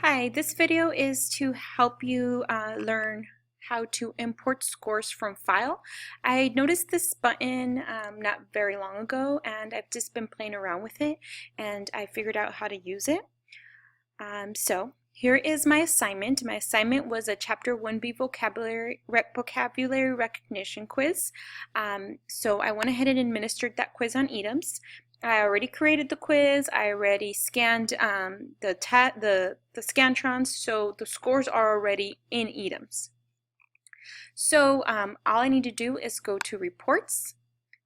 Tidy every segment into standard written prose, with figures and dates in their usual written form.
Hi, this video is to help you learn how to import scores from file. I noticed this button not very long ago and I've just been playing around with it and I figured out how to use it. So here is my assignment. My assignment was a Chapter 1B vocabulary recognition quiz. So I went ahead and administered that quiz on EADMS. I already created the quiz. I already scanned the Scantrons, so the scores are already in EADMS. So all I need to do is go to Reports,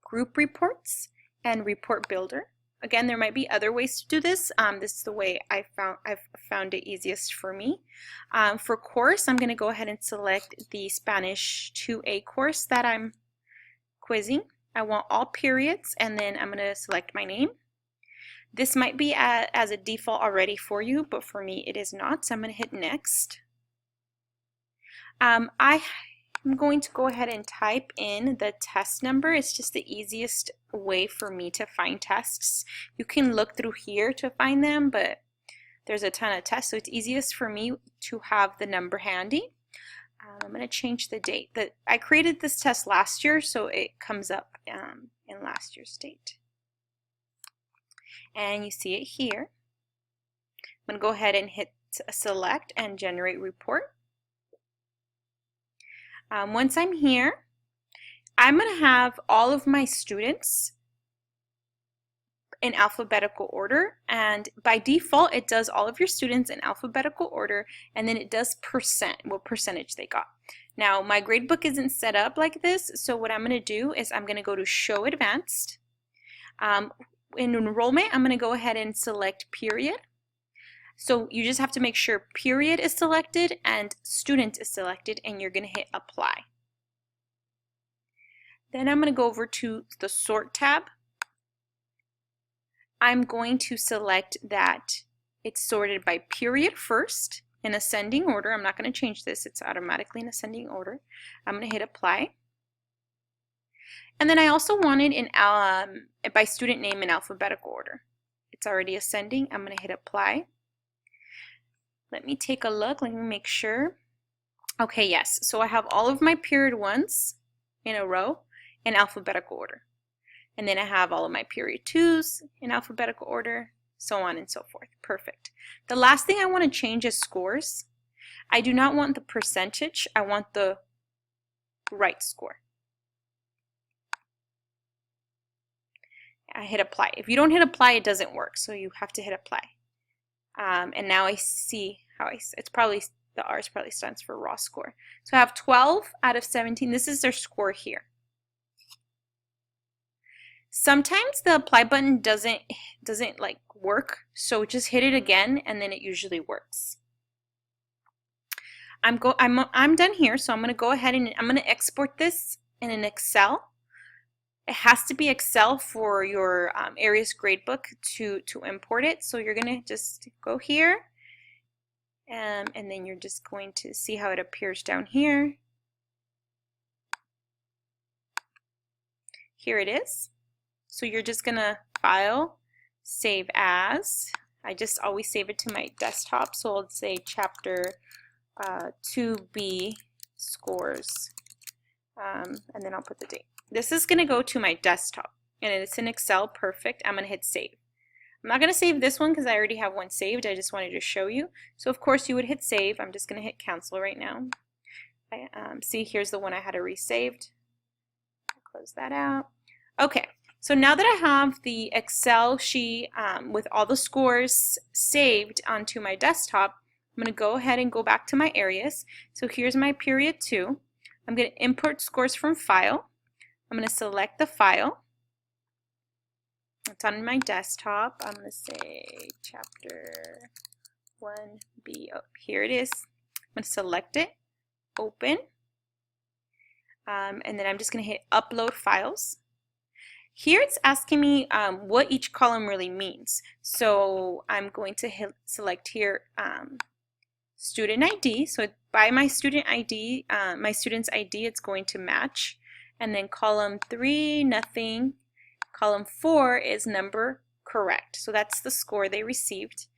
Group Reports, and Report Builder. Again, there might be other ways to do this. This is the way I've found it easiest for me. For course, I'm going to go ahead and select the Spanish 2A course that I'm quizzing. I want all periods, and then I'm going to select my name. This might be as a default already for you, but for me it is not, so I'm going to hit next. I'm going to go ahead and type in the test number. It's just the easiest way for me to find tests. You can look through here to find them, but there's a ton of tests, so it's easiest for me to have the number handy. I'm going to change the date. I created this test last year, so it comes up in last year's date. And you see it here. I'm going to go ahead and hit select and generate report. Once I'm here, I'm going to have all of my students in alphabetical order, and by default it does all of your students in alphabetical order, and then it does what percentage they got. Now my gradebook isn't set up like this, so what I'm going to do is I'm going to go to Show Advanced. In enrollment, I'm going to go ahead and select period. So you just have to make sure period is selected and student is selected, and you're going to hit apply. Then I'm going to go over to the sort tab. I'm going to select that it's sorted by period first in ascending order. I'm not going to change this. It's automatically in ascending order. I'm going to hit apply. And then I also wanted by student name in alphabetical order. It's already ascending. I'm going to hit apply. Let me take a look. Let me make sure. Okay, yes. So I have all of my period ones in a row in alphabetical order. And then I have all of my period 2s in alphabetical order, so on and so forth. Perfect. The last thing I want to change is scores. I do not want the percentage. I want the right score. I hit apply. If you don't hit apply, it doesn't work, so you have to hit apply. And now I see how it's probably, the R probably stands for raw score. So I have 12 out of 17. This is their score here. Sometimes the apply button doesn't like work, so just hit it again and then it usually works. I'm done here, so I'm going to go ahead and I'm going to export this in an Excel. It has to be Excel for your Aeries gradebook to import it. So you're going to just go here, and then you're just going to see how it appears down here. Here it is. So you're just going to file, save as. I just always save it to my desktop, so I'll say Chapter 2B scores, and then I'll put the date. This is going to go to my desktop, and it's in Excel. Perfect. I'm going to hit save. I'm not going to save this one because I already have one saved. I just wanted to show you. So of course you would hit save. I'm just going to hit cancel right now. See, here's the one I had resaved. Close that out. Okay. So now that I have the Excel sheet with all the scores saved onto my desktop, I'm going to go ahead and go back to my Aeries. So here's my period 2. I'm going to import scores from file. I'm going to select the file. It's on my desktop. I'm going to say Chapter 1B. Oh, here it is. I'm going to select it, open, and then I'm just going to hit upload files. Here it's asking me what each column really means. So I'm going to select here student ID. So by my student ID, my student's ID, it's going to match. And then column 3, nothing. Column 4 is number correct. So that's the score they received.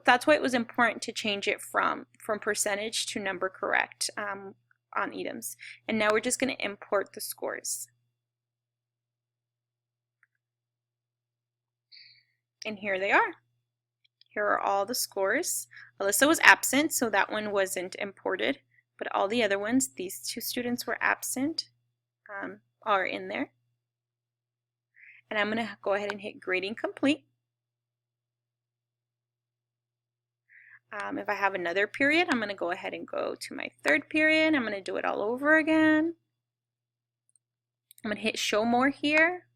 That's why it was important to change it from percentage to number correct on EADMS. And now we're just going to import the scores. And here they are. Here are all the scores. Alyssa was absent, so that one wasn't imported, but all the other ones, these 2 students were absent, are in there. And I'm going to go ahead and hit grading complete. If I have another period, I'm going to go ahead and go to my 3rd period. I'm going to do it all over again. I'm going to hit show more here,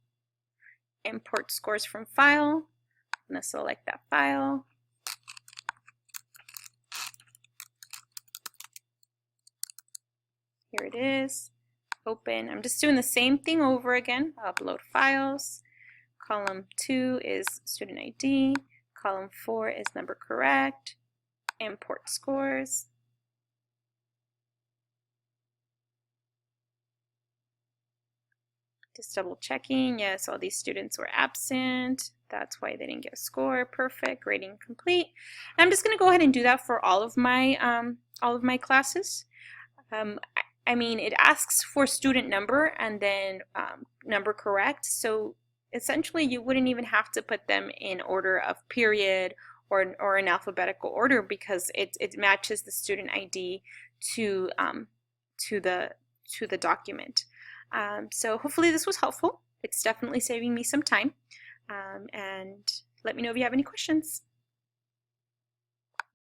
import scores from file. I'm going to select that file. Here it is. Open. I'm just doing the same thing over again. Upload files. Column 2 is student ID. Column 4 is number correct. Import scores. Just double checking. Yes, all these students were absent. That's why they didn't get a score. Perfect. Grading complete. And I'm just going to go ahead and do that for all of my classes. I mean, it asks for student number and then number correct. So essentially, you wouldn't even have to put them in order of period or in alphabetical order, because it matches the student ID to the document. So hopefully this was helpful. It's definitely saving me some time. And let me know if you have any questions.